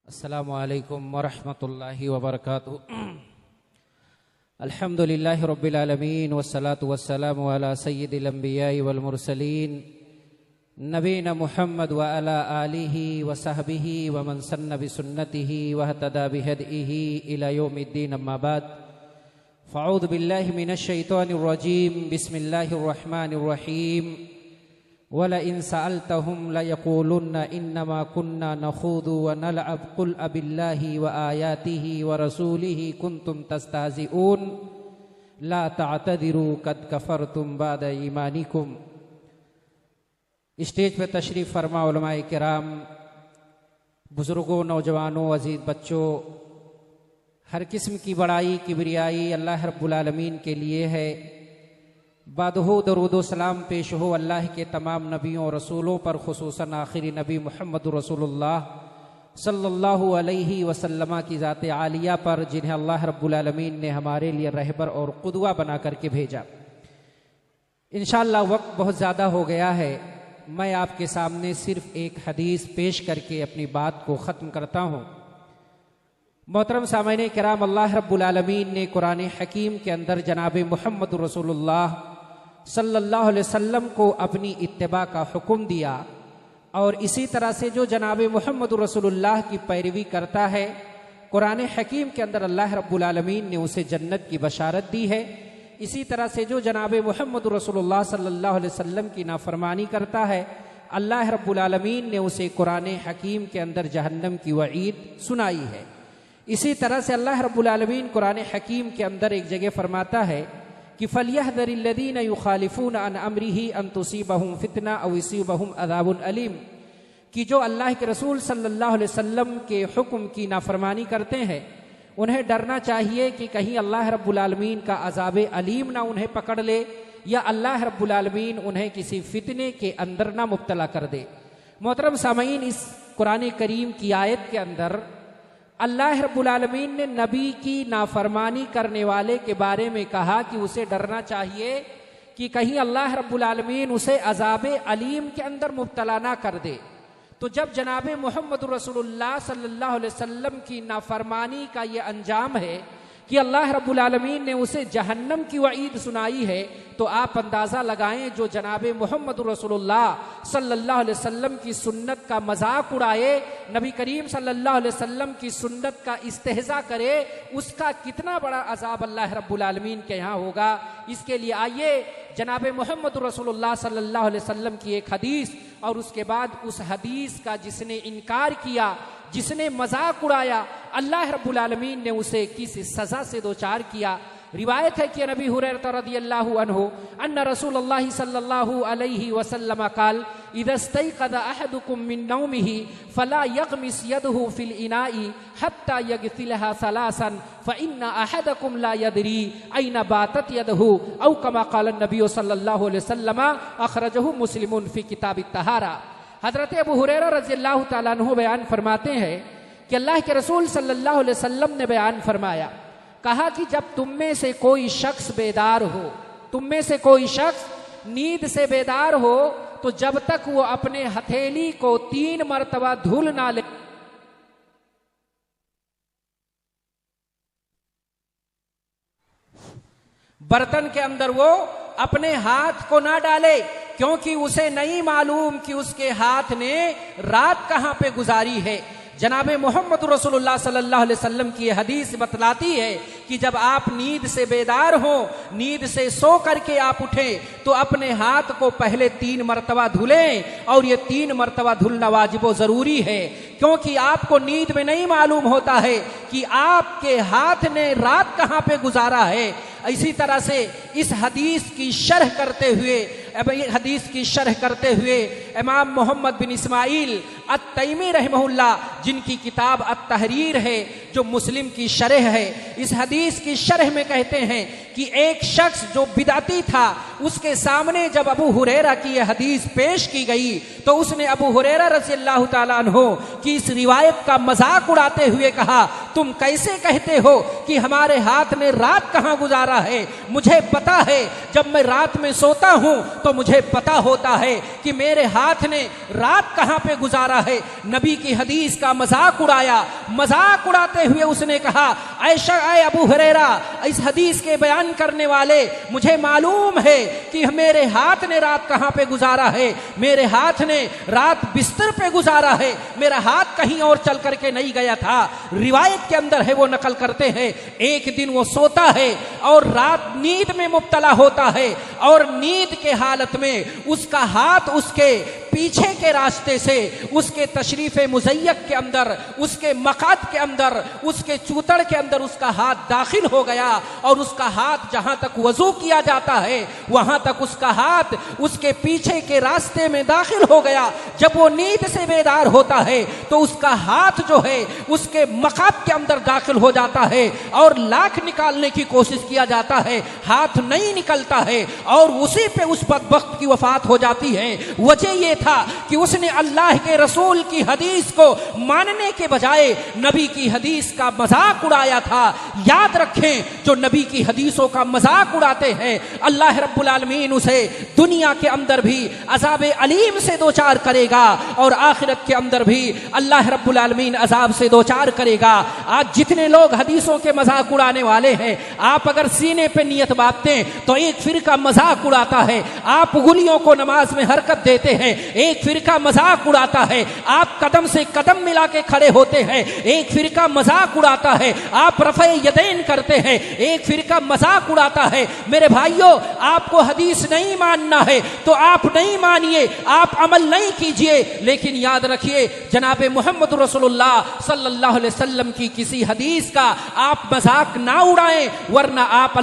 السلام علیکم ورحمۃ اللہ وبرکاتہ۔ الحمد للہ رب العالمین والصلاة والسلام علی سید الانبیاء والمرسلین نبینا محمد وعلی آلہ وصحبہ ومن سن بسنتہ واہتدی بہدیہ الی یوم الدین، اما بعد فاعوذ باللہ من الشیطان الرجیم، بسم اللہ الرحمن الرحیم۔ وَلَئِن سَأَلْتَهُمْ لَيَقُولُنَّ إِنَّمَا كُنَّا نَخُوضُ وَنَلْعَبُ قُلْ أَبِاللَّهِ وَآيَاتِهِ وَرَسُولِهِ كُنتُمْ تَسْتَهْزِئُونَ لَا تَعْتَذِرُوا قَدْ كَفَرْتُمْ بَعْدَ إِيمَانِكُمْ۔ اسٹیج پہ تشریف فرما علماء کرام، بزرگوں، نوجوانوں، عزیز بچوں، ہر قسم کی بڑائی کبریائی اللہ رب العالمین کے لیے ہے۔ بعدہ درود و سلام پیش ہو اللہ کے تمام نبیوں اور رسولوں پر، خصوصاً آخری نبی محمد رسول اللہ صلی اللہ علیہ وسلم کی ذات عالیہ پر، جنہیں اللہ رب العالمین نے ہمارے لیے رہبر اور قدوہ بنا کر کے بھیجا۔ انشاءاللہ وقت بہت زیادہ ہو گیا ہے، میں آپ کے سامنے صرف ایک حدیث پیش کر کے اپنی بات کو ختم کرتا ہوں۔ محترم سامعین کرام، اللہ رب العالمین نے قرآن حکیم کے اندر جناب محمد رسول اللہ صلی اللہ علیہ وسلم کو اپنی اتباع کا حکم دیا، اور اسی طرح سے جو جناب محمد رسول اللہ کی پیروی کرتا ہے، قرآن حکیم کے اندر اللہ رب العالمین نے اسے جنت کی بشارت دی ہے۔ اسی طرح سے جو جناب محمد رسول اللہ صلی اللہ علیہ وسلم کی نافرمانی کرتا ہے، اللہ رب العالمین نے اسے قرآن حکیم کے اندر جہنم کی وعید سنائی ہے۔ اسی طرح سے اللہ رب العالمین قرآن حکیم کے اندر ایک جگہ فرماتا ہے کہ فَلْيَحْذَرِ الَّذِينَ يُخَالِفُونَ عَنْ أَمْرِهِ أَن تُصِيبَهُمْ فِتْنَةٌ أَوْ يُصِيبَهُمْ عَذَابٌ أَلِيمٌ، کہ جو اللہ کے رسول صلی اللہ علیہ وسلم کے حکم کی نافرمانی کرتے ہیں، انہیں ڈرنا چاہیے کہ کہیں اللہ رب العالمین کا عذاب علیم نہ انہیں پکڑ لے، یا اللہ رب العالمین انہیں کسی فتنے کے اندر نہ مبتلا کر دے۔ محترم سامعین، اس قرآن کریم کی آیت کے اندر اللہ رب العالمین نے نبی کی نافرمانی کرنے والے کے بارے میں کہا کہ اسے ڈرنا چاہیے کہ کہیں اللہ رب العالمین اسے عذاب علیم کے اندر مبتلا نہ کر دے۔ تو جب جناب محمد رسول اللہ صلی اللہ علیہ وسلم کی نافرمانی کا یہ انجام ہے کہ اللہ رب العالمین نے اسے جہنم کی وعید سنائی ہے، تو آپ اندازہ لگائیں جو جناب محمد رسول اللہ صلی اللہ علیہ وسلم کی سنت کا مذاق اڑائے، نبی کریم صلی اللہ علیہ وسلم کی سنت کا استہزاء کرے، اس کا کتنا بڑا عذاب اللہ رب العالمین کے یہاں ہوگا۔ اس کے لیے آئیے جناب محمد رسول اللہ صلی اللہ علیہ وسلم کی ایک حدیث، اور اس کے بعد اس حدیث کا جس نے انکار کیا، جس نے مذاق اڑایا، اللہ رب العالمین نے اسے کس سزا سے دوچار کیا۔ روایت ہے کہ نبی ہریرہ رضی اللہ عنہ ان رسول اللہ صلی اللہ علیہ وسلم قال اذا استيقظ احدكم من نومه فلا يغمس يده في الاناء حتى يغسلها ثلاثا فان احدكم لا يدري اين باتت يده او كما قال النبي صلی اللہ علیہ وسلم، اخرجہ مسلم فی کتاب الطہارہ۔ حضرت ابو ہریرہ رضی اللہ تعالیٰ عنہ بیان فرماتے ہیں کہ اللہ کے رسول صلی اللہ علیہ وسلم نے بیان فرمایا، کہا کہ جب تم میں سے کوئی شخص بیدار ہو، تم میں سے کوئی شخص نیند سے بیدار ہو، تو جب تک وہ اپنے ہتھیلی کو 3 مرتبہ دھل نہ لے، برتن کے اندر وہ اپنے ہاتھ کو نہ ڈالے، کیونکہ اسے نہیں معلوم کہ اس کے ہاتھ نے رات کہاں پہ گزاری ہے۔ جناب محمد رسول اللہ صلی اللہ علیہ وسلم کی یہ حدیث بتلاتی ہے کہ جب آپ نیند سے بیدار ہوں، نیند سے سو کر کے آپ اٹھیں، تو اپنے ہاتھ کو پہلے 3 مرتبہ دھلیں، اور یہ 3 مرتبہ دھلنا واجب و ضروری ہے، کیونکہ آپ کو نیند میں نہیں معلوم ہوتا ہے کہ آپ کے ہاتھ نے رات کہاں پہ گزارا ہے۔ اسی طرح سے اس حدیث کی شرح کرتے ہوئے امام محمد بن اسماعیل التیمی رحمہ اللہ، جن کی کتاب التحریر ہے جو مسلم کی شرح ہے، اس حدیث کی شرح میں کہتے ہیں کہ ایک شخص جو بدعتی تھا، اس کے سامنے جب ابو ہریرہ کی یہ حدیث پیش کی گئی، تو اس نے ابو ہریرہ رضی اللہ تعالیٰ عنہ کی اس روایت کا مذاق اڑاتے ہوئے کہا تم کیسے کہتے ہو کہ ہمارے ہاتھ نے رات کہاں گزارا ہے؟ مجھے پتا ہے جب میں رات میں سوتا ہوں تو مجھے پتا ہوتا ہے کہ میرے ہاتھ نے رات کہاں پہ گزارا ہے۔ نبی کی حدیث کا مذاق اڑایا۔ مذاق اڑاتے ہوئے اس نے کہا اے ابو ہریرہ، اس حدیث کے بیان کرنے والے، مجھے معلوم ہے کہ میرے ہاتھ نے رات کہاں پہ گزارا ہے۔ میرے ہاتھ نے رات بستر پہ گزارا ہے، میرا ہاتھ کہیں اور چل کر کے نہیں گیا تھا۔ روایت کے اندر ہے، وہ نقل کرتے ہیں، ایک دن وہ سوتا ہے اور رات نیند میں مبتلا ہوتا ہے، اور نیند کے حالت میں اس کا ہاتھ اس کے پیچھے کے راستے سے اس کے تشریف مزیق کے اندر، اس کے مقعد کے اندر، اس کے چوتڑ کے اندر اس کا ہاتھ داخل ہو گیا، اور اس کا ہاتھ جہاں تک وضو کیا جاتا ہے وہاں تک اس کا ہاتھ اس کے پیچھے کے راستے میں داخل ہو گیا۔ جب وہ نیند سے بیدار ہوتا ہے تو اس کا ہاتھ جو ہے اس کے مقعد کے اندر داخل ہو جاتا ہے، اور لاکھ نکالنے کی کوشش کیا جاتا ہے، ہاتھ نہیں نکلتا ہے، اور اسی پہ اس بدبخت کی وفات ہو جاتی ہے۔ وجہ یہ تھا کہ اس نے اللہ کے رسول کی حدیث کو ماننے کے بجائے نبی کی حدیث کا مذاق اڑایا تھا۔ یاد رکھیں، جو نبی کی حدیثوں کا مذاق اڑاتے ہیں اللہ رب العالمین اسے دنیا کے اندر بھی عذاب علیم سے دوچار کرے گا، اور آخرت کے اندر بھی اللہ رب العالمین عذاب سے دوچار کرے گا۔ آج جتنے لوگ حدیثوں کے مذاق اڑانے والے ہیں، آپ اگر سینے پہ نیت باندھتے تو ایک فرقہ مذاق اڑاتا ہے، آپ گلیوں کو نماز میں حرکت دیتے ہیں، ایک فرقہ مذاق اڑاتا ہے، آپ قدم سے قدم ملا کے کھڑے ہوتے ہیں، ایک فرقہ مذاق اڑاتا ہے، آپ رفع یدین کرتے ہیں، ایک فرقہ مذاق اڑاتا ہے۔ میرے بھائیوں، آپ کو حدیث نہیں ماننا ہے تو آپ نہیں مانیے، آپ عمل نہیں کیجئے، لیکن یاد رکھیے جناب محمد رسول اللہ صلی اللہ علیہ وسلم کی کسی حدیث کا آپ مذاق نہ اڑائیں، ورنہ آپ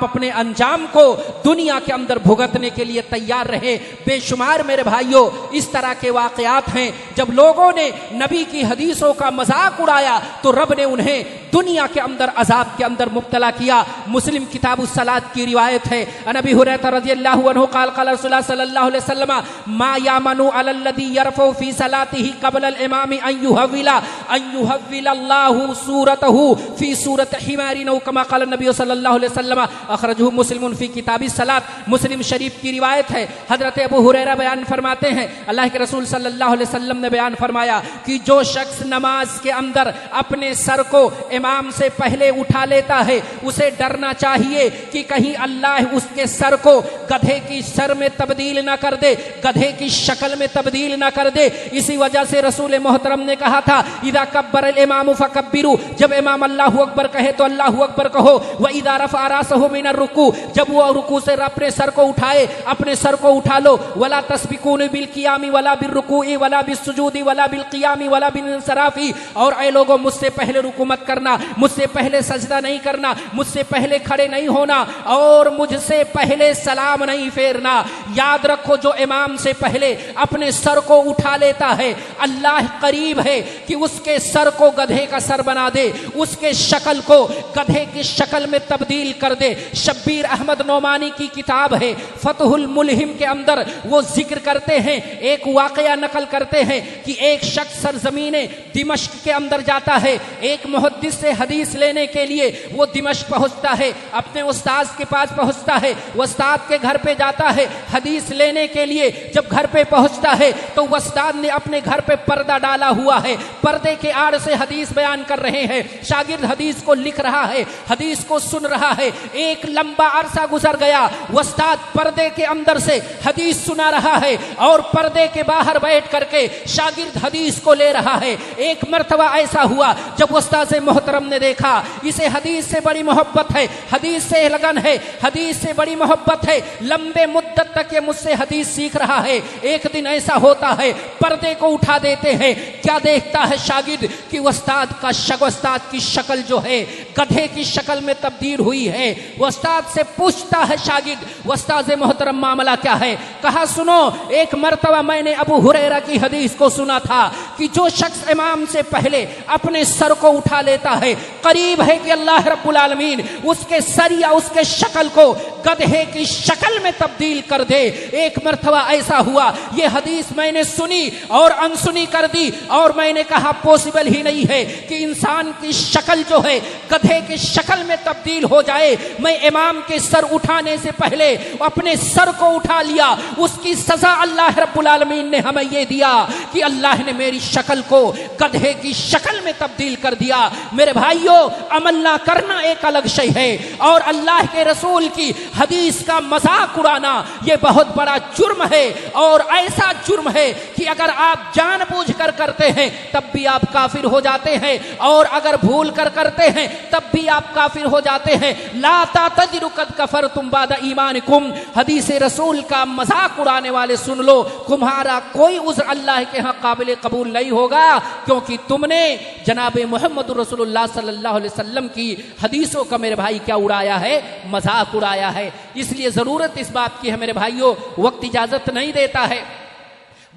اپنے انجام کو دنیا کے اندر بھگتنے کے لیے تیار رہے۔ بے شمار میرے بھائیوں اس طرح کے واقعات ہیں، جب لوگوں نے نبی کی حدیثوں کا مذاق اڑایا تو رب نے انہیں دنیا کے اندر عذاب کے اندر مبتلا کیا۔ مسلم کتاب الصلاۃ کی روایت ہے، ان ابی ہریرہ رضی اللہ عنہ قال قال رسول اللہ صلی اللہ علیہ وسلم ما یامن علی الذی یرفع فی صلاته قبل الامام ان یحول اللہ صورته فی صورت حمار او کما قال النبی صلی اللہ علیہ وسلم، اخرجہ مسلم فی کتاب الصلاۃ۔ مسلم شریف کی روایت ہے، حضرت ابو ہریرہ بیان فرماتے ہیں اللہ کے رسول صلی اللہ علیہ وسلم نے بیان فرمایا کہ جو شخص نماز کے اندر اپنے سر کو امام سے پہلے اٹھا لیتا ہے، اسے ڈرنا چاہیے کہ کہیں اللہ اس کے سر کو گدھے کی سر میں تبدیل نہ کر دے، گدھے کی شکل میں تبدیل نہ کر دے۔ اسی وجہ سے رسول محترم نے کہا تھا اذا کبر الامام فکبروا، جب امام اللہ اکبر کہے تو اللہ اکبر کہو، واذا رفع راسه من الرکوع، جب وہ رکوع سے اپنے سر کو اٹھائے اپنے سر کو اٹھا لو، ولا تسبقون بالقیام ولا بالرکوع ولا بالسجود ولا بالقیام ولا بالانصراف، اور اے لوگوں مجھ سے پہلے رکوع مت کرنا، مجھ سے پہلے سجدہ نہیں کرنا، مجھ سے پہلے کھڑے نہیں ہونا، اور مجھ سے پہلے سلام نہیں پھیرنا۔ یاد رکھو جو امام سے پہلے اپنے سر کو اٹھا لیتا ہے، اللہ قریب ہے کہ اس کے سر کو گدھے کا سر بنا دے، اس کے شکل کو گدھے کی شکل میں تبدیل کر دے۔ شبیر احمد نعمانی کی کتاب ہے فتح الملہم کے اندر وہ ذکر کرتے ہیں، ایک واقعہ نقل کرتے ہیں کہ ایک شخص سرزمین دمشق کے اندر جاتا ہے، ایک محدث سے حدیث لینے کے لیے وہ دمشق پہنچتا ہے، اپنے استاد کے پاس پہنچتا ہے، استاد کے گھر پہ جاتا ہے حدیث لینے کے لیے۔ جب گھر پہ پہنچتا ہے تو استاد نے اپنے گھر پہ پردہ ڈالا ہوا ہے، پردے کے آڑ سے حدیث بیان کر رہے ہیں، شاگرد حدیث کو لکھ رہا ہے، حدیث کو سن رہا ہے۔ ایک لمبا عرصہ گزر گیا، استاد پردے کے اندر سے حدیث سنا رہا ہے اور پردے کے باہر بیٹھ کر کے شاگرد حدیث کو لے رہا ہے۔ ایک مرتبہ ایسا ہوا جب استاد محترم نے دیکھا اسے حدیث سے بڑی محبت ہے، حدیث سے لگن ہے، حدیث سے بڑی محبت ہے، لمبے مدت تک یہ مجھ سے حدیث سیکھ رہا ہے۔ ایک دن ایسا ہوتا ہے پردے کو اٹھا دیتے ہیں، کیا دیکھتا ہے شاگرد کہ استاد کی شکل جو ہے گدھے کی شکل میں تبدیل ہوئی ہے۔ استاد سے پوچھتا ہے شاگرد استاد محترم معاملہ کیا ہے؟ کہا سنو، ایک مرتبہ میں نے ابو ہریرہ کی حدیث کو سنا تھا کہ جو شخص امام سے پہلے اپنے سر کو اٹھا لیتا ہے قریب ہے کہ اللہ رب العالمین اس کے سر یا اس کے شکل کو گدھے کی شکل میں تبدیل کر دے۔ ایک مرتبہ ایسا ہوا، یہ حدیث میں نے سنی اور انسنی کر دی، اور میں نے کہا پاسبل ہی نہیں ہے کہ انسان کی شکل جو ہے گدھے کی شکل میں تبدیل ہو جائے، میں امام کے سر اٹھانے سے پہلے اپنے سر کو اٹھا لیا۔ اس کی سزا اللہ رب العالمین نے ہمیں یہ دیا کہ اللہ نے میری شکل کو گدھے کی شکل میں تبدیل کر دیا۔ میرے بھائیوں، عمل نہ کرنا ایک الگ شے ہے، اور اللہ کے رسول کی حدیث کا مذاق اڑانا یہ بہت بڑا جرم ہے، اور ایسا جرم ہے کہ اگر آپ جان بوجھ کر کرتے ہیں تب بھی آپ کافر ہو جاتے ہیں، اور اگر بھول کر کرتے ہیں تب بھی آپ کافر ہو جاتے ہیں۔ لا تعتذروا قد کفرتم بعد ایمانکم، حدیث رسول کا مذاق اڑانے والے سن لو، تمہارا کوئی عذر اللہ کے ہاں قابل قبول نہیں ہوگا، کیونکہ تم نے جناب محمد رسول اللہ صلی اللہ علیہ وسلم کی حدیثوں کا میرے بھائی کیا اڑایا ہے؟ مذاق اڑایا ہے۔ اس لیے ضرورت اس بات کی ہے میرے بھائیوں، وقت اجازت نہیں دیتا ہے،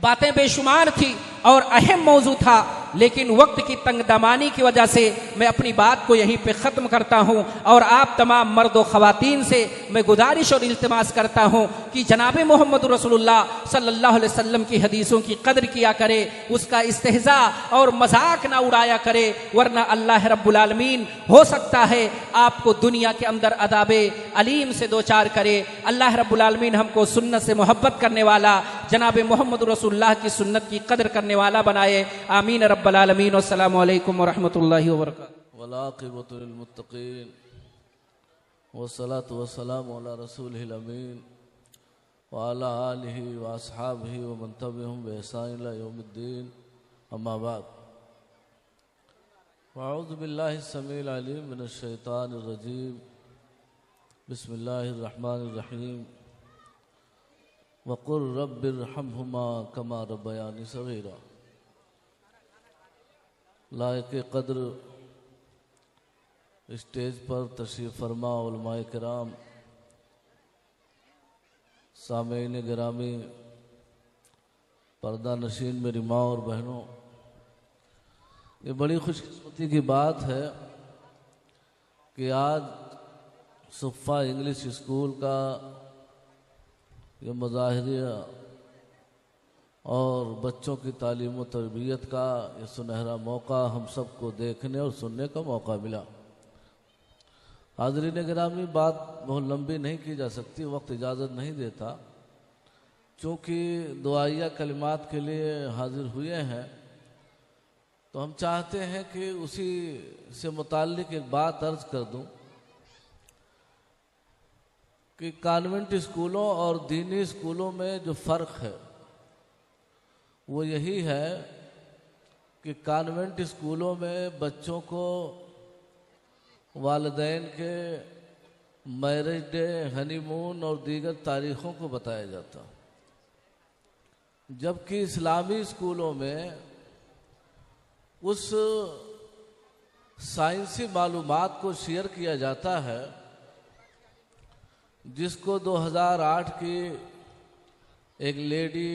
باتیں بے شمار تھی اور اہم موضوع تھا، لیکن وقت کی تنگ دامانی کی وجہ سے میں اپنی بات کو یہیں پہ ختم کرتا ہوں، اور آپ تمام مرد و خواتین سے میں گزارش اور التماس کرتا ہوں کہ جناب محمد رسول اللہ صلی اللہ علیہ وسلم کی حدیثوں کی قدر کیا کرے، اس کا استہزاء اور مذاق نہ اڑایا کرے، ورنہ اللہ رب العالمین ہو سکتا ہے آپ کو دنیا کے اندر عذاب علیم سے دوچار کرے۔ اللہ رب العالمین ہم کو سنت سے محبت کرنے والا، جناب محمد رسول اللہ کی سنت کی قدر کرنے والا بنائے، آمین رب العالمین۔ والسلام علیکم ورحمۃ اللہ وبرکاتہ۔ والعاقبۃ للمتقین والصلاة والسلام علی رسولہ الامین وعلی آلہ واصحابہ ومن تبعہم بإحسان الی یوم الدین، اما بعد، اعوذ باللہ السمیع العلیم من الشیطان الرجیم، بسم اللہ الرحمن الرحیم، وقل رب ارحمہما کما ربیانی صغیرا۔ لائق قدر اسٹیج پر تشریف فرما علماء کرام، سامعین گرامی، پردہ نشین میری ماں اور بہنوں، یہ بڑی خوش قسمتی کی بات ہے کہ آج صفہ انگلش اسکول کا یہ مظاہرہ اور بچوں کی تعلیم و تربیت کا یہ سنہرا موقع ہم سب کو دیکھنے اور سننے کا موقع ملا۔ حاضرین گرامی، بات بہت لمبی نہیں کی جا سکتی، وقت اجازت نہیں دیتا، چونکہ دعائیہ کلمات کے لیے حاضر ہوئے ہیں تو ہم چاہتے ہیں کہ اسی سے متعلق ایک بات عرض کر دوں کہ کانوینٹ اسکولوں اور دینی اسکولوں میں جو فرق ہے وہ یہی ہے کہ کانوینٹ اسکولوں میں بچوں کو والدین کے میرج ڈے، ہنی مون اور دیگر تاریخوں کو بتایا جاتا، جبکہ اسلامی اسکولوں میں اس سائنسی معلومات کو شیئر کیا جاتا ہے جس کو 2008 کی ایک لیڈی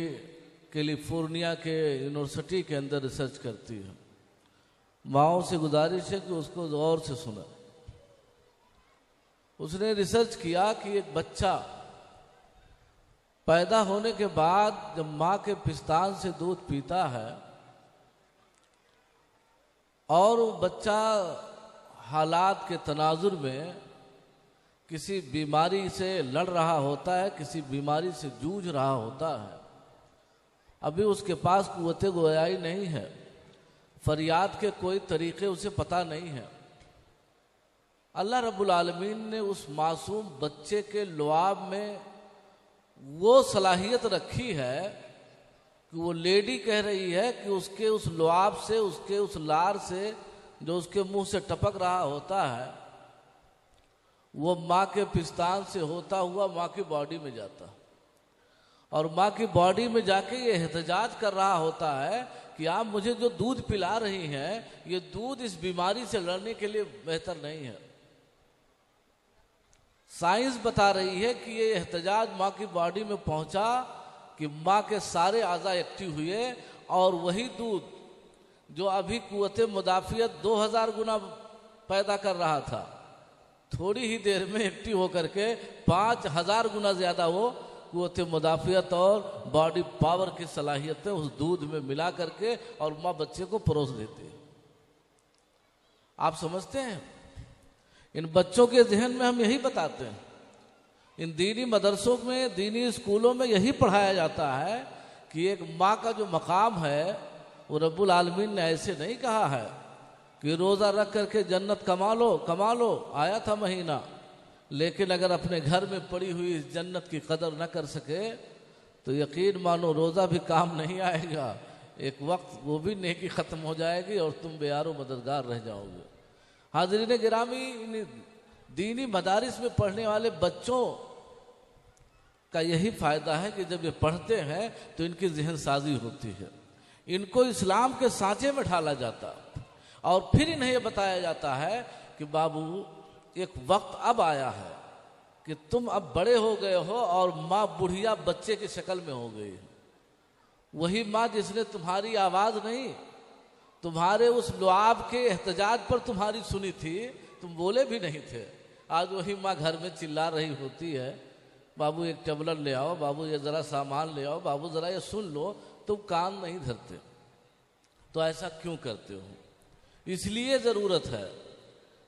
کیلیفورنیا کے یونیورسٹی کے اندر ریسرچ کرتی ہے۔ ماؤں سے گزارش ہے کہ اس کو غور سے سنا۔ اس نے ریسرچ کیا کہ ایک بچہ پیدا ہونے کے بعد جب ماں کے پستان سے دودھ پیتا ہے اور وہ بچہ حالات کے تناظر میں کسی بیماری سے لڑ رہا ہوتا ہے، کسی بیماری سے جوجھ رہا ہوتا ہے، ابھی اس کے پاس قوت گویائی نہیں ہے، فریاد کے کوئی طریقے اسے پتہ نہیں ہے، اللہ رب العالمین نے اس معصوم بچے کے لعاب میں وہ صلاحیت رکھی ہے کہ وہ لیڈی کہہ رہی ہے کہ اس کے اس لعاب سے، اس کے اس لار سے جو اس کے منہ سے ٹپک رہا ہوتا ہے وہ ماں کے پستان سے ہوتا ہوا ماں کی باڈی میں جاتا، اور ماں کی باڈی میں جا کے یہ احتجاج کر رہا ہوتا ہے کہ آپ مجھے جو دودھ پلا رہی ہیں یہ دودھ اس بیماری سے لڑنے کے لیے بہتر نہیں ہے۔ سائنس بتا رہی ہے کہ یہ احتجاج ماں کی باڈی میں پہنچا کہ ماں کے سارے اعضاء ایکٹیو ہوئے، اور وہی دودھ جو ابھی قوت مدافعت 2000 گنا پیدا کر رہا تھا، تھوڑی ہی دیر میں ایکٹیو ہو کر کے 5000 گنا زیادہ وہ قوت مدافعت اور باڈی پاور کی صلاحیتیں اس دودھ میں ملا کر کے اور ماں بچے کو پروس دیتی ہے۔ آپ سمجھتے ہیں؟ ان بچوں کے ذہن میں ہم یہی بتاتے ہیں، ان دینی مدرسوں میں، دینی اسکولوں میں یہی پڑھایا جاتا ہے کہ ایک ماں کا جو مقام ہے وہ رب العالمین نے ایسے نہیں کہا ہے کہ روزہ رکھ کر کے جنت کما لو، آیا تھا مہینہ، لیکن اگر اپنے گھر میں پڑی ہوئی اس جنت کی قدر نہ کر سکے تو یقین مانو روزہ بھی کام نہیں آئے گا، ایک وقت وہ بھی نیکی ختم ہو جائے گی اور تم بے یار و مددگار رہ جاؤ گے۔ حاضرین گرامی، دینی مدارس میں پڑھنے والے بچوں کا یہی فائدہ ہے کہ جب یہ پڑھتے ہیں تو ان کی ذہن سازی ہوتی ہے، ان کو اسلام کے سانچے میں ڈھالا جاتا اور پھر انہیں یہ بتایا جاتا ہے کہ بابو ایک وقت اب آیا ہے کہ تم اب بڑے ہو گئے ہو اور ماں بڑھیا بچے کی شکل میں ہو گئی ہے، وہی ماں جس نے تمہاری آواز نہیں، تمہارے اس لعاب کے احتجاج پر تمہاری سنی تھی، تم بولے بھی نہیں تھے، آج وہی ماں گھر میں چلا رہی ہوتی ہے، بابو ایک ٹیبلٹ لے آؤ، بابو یہ ذرا سامان لے آؤ، بابو ذرا یہ سن لو، تم کان نہیں دھرتے۔ تو ایسا کیوں کرتے ہو؟ اس لیے ضرورت ہے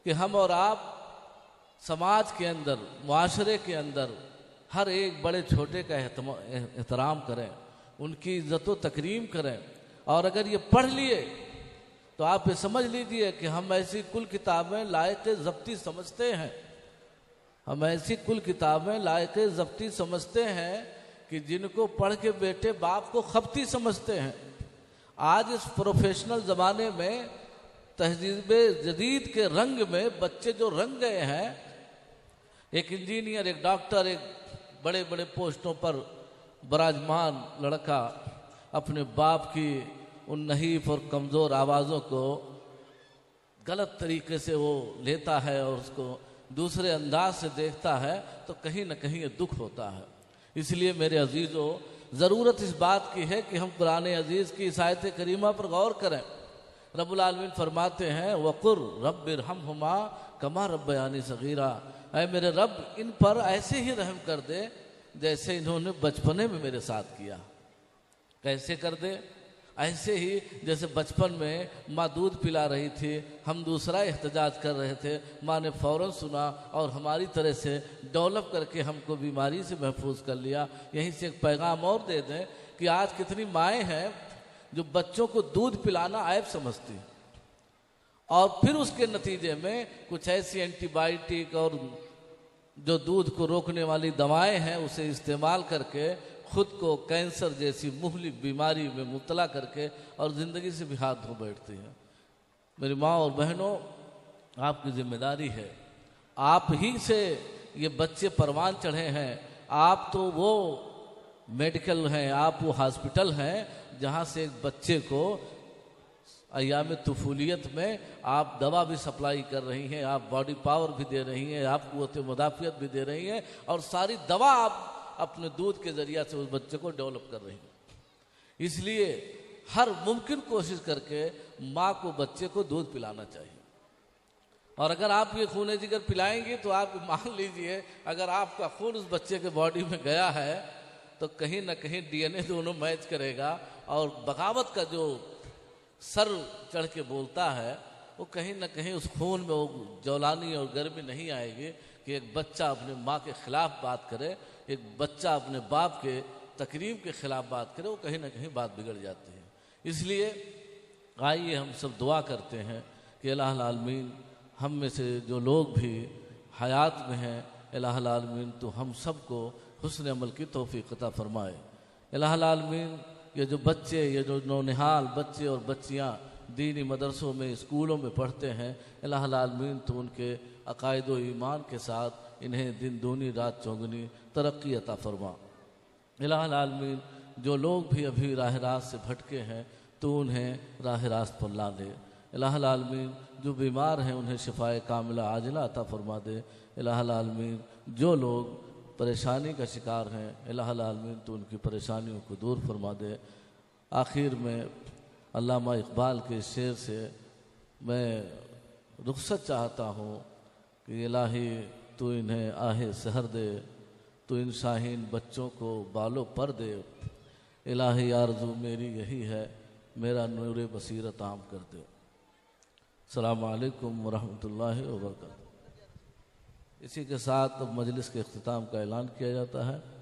کہ ہم اور آپ سماج کے اندر، معاشرے کے اندر ہر ایک بڑے چھوٹے کا احترام کریں، ان کی عزت و تکریم کریں، اور اگر یہ پڑھ لیے تو آپ یہ سمجھ لیجئے کہ ہم ایسی کل کتابیں لائق ضبطی سمجھتے ہیں، ہم ایسی کل کتابیں لائق ضبطی سمجھتے ہیں کہ جن کو پڑھ کے بیٹے باپ کو خبتی سمجھتے ہیں۔ آج اس پروفیشنل زمانے میں، تہذیب جدید کے رنگ میں بچے جو رنگ گئے ہیں، ایک انجینئر، ایک ڈاکٹر، ایک بڑے بڑے پوسٹوں پر براجمان لڑکا اپنے باپ کی ان نحیف اور کمزور آوازوں کو غلط طریقے سے وہ لیتا ہے اور اس کو دوسرے انداز سے دیکھتا ہے تو کہیں نہ کہیں یہ دکھ ہوتا ہے۔ اس لیے میرے عزیزو، ضرورت اس بات کی ہے کہ ہم قرآن عزیز کی اس آیت کریمہ پر غور کریں۔ رب العالمین فرماتے ہیں وَقُرْ رَبِّ ارْحَمْهُمَا كَمَا رَبَّيَانِي صَغِيرًا، اے میرے رب ان پر ایسے ہی رحم کر دے جیسے انہوں نے بچپنے میں میرے ساتھ کیا۔ کیسے کر دے؟ ایسے ہی جیسے بچپن میں ماں دودھ پلا رہی تھی، ہم دوسرا احتجاج کر رہے تھے، ماں نے فوراً سنا اور ہماری طرح سے ڈیولپ کر کے ہم کو بیماری سے محفوظ کر لیا۔ یہیں سے ایک پیغام اور دے دیں کہ آج کتنی مائیں ہیں جو بچوں کو دودھ پلانا عیب سمجھتی، اور پھر اس کے نتیجے میں کچھ ایسی اینٹی بائیوٹک اور جو دودھ کو روکنے والی دوائیں ہیں اسے استعمال کر کے خود کو کینسر جیسی مہلک بیماری میں مبتلا کر کے اور زندگی سے بھی ہاتھ دھو بیٹھتی ہیں۔ میری ماں اور بہنوں، آپ کی ذمہ داری ہے، آپ ہی سے یہ بچے پروان چڑھے ہیں، آپ تو وہ میڈیکل ہیں، آپ وہ ہاسپٹل ہیں جہاں سے ایک بچے کو ایام طفولیت میں آپ دوا بھی سپلائی کر رہی ہیں، آپ باڈی پاور بھی دے رہی ہیں، آپ قوت مدافعت بھی دے رہی ہیں، اور ساری دوا آپ اپنے دودھ کے ذریعہ سے اس بچے کو ڈیولپ کر رہی ہیں۔ اس لیے ہر ممکن کوشش کر کے ماں کو بچے کو دودھ پلانا چاہیے، اور اگر آپ یہ خون جگر پلائیں گے تو آپ مان لیجئے اگر آپ کا خون اس بچے کے باڈی میں گیا ہے تو کہیں نہ کہیں ڈی این اے دونوں میچ کرے گا، اور بغاوت کا جو سر چڑھ کے بولتا ہے وہ کہیں نہ کہیں اس خون میں وہ جولانی اور گرمی نہیں آئے گی کہ ایک بچہ اپنے ماں کے خلاف بات کرے، ایک بچہ اپنے باپ کے تکریم کے خلاف بات کرے، وہ کہیں نہ کہیں بات بگڑ جاتی ہے۔ اس لیے آئیے ہم سب دعا کرتے ہیں کہ الہ العالمین ہم میں سے جو لوگ بھی حیات میں ہیں، الہ العالمین تو ہم سب کو حسن عمل کی توفیق عطا فرمائے۔ الہ العالمین یہ جو بچے، یہ جو نونہال بچے اور بچیاں دینی مدرسوں میں، اسکولوں میں پڑھتے ہیں، الہ العالمین تو ان کے عقائد و ایمان کے ساتھ انہیں دن دونی رات چوگنی ترقی عطا فرما۔ الہ العالمین جو لوگ بھی ابھی راہ راست سے بھٹکے ہیں تو انہیں راہ راست پر لا دے۔ الہ العالمین جو بیمار ہیں انہیں شفائے کاملہ عاجلہ عطا فرما دے۔ الہ العالمین جو لوگ پریشانی کا شکار ہیں، الہ العالمین تو ان کی پریشانیوں کو دور فرما دے۔ آخر میں علامہ اقبال کے شعر سے میں رخصت چاہتا ہوں کہ الہی تو انہیں آہ سحر دے، تو ان شاہین بچوں کو بالوں پر دے، الہی آرزو میری یہی ہے، میرا نور بصیرت عام کر دے۔ السلام علیکم ورحمۃ اللہ وبرکاتہ۔ اسی کے ساتھ مجلس کے اختتام کا اعلان کیا جاتا ہے۔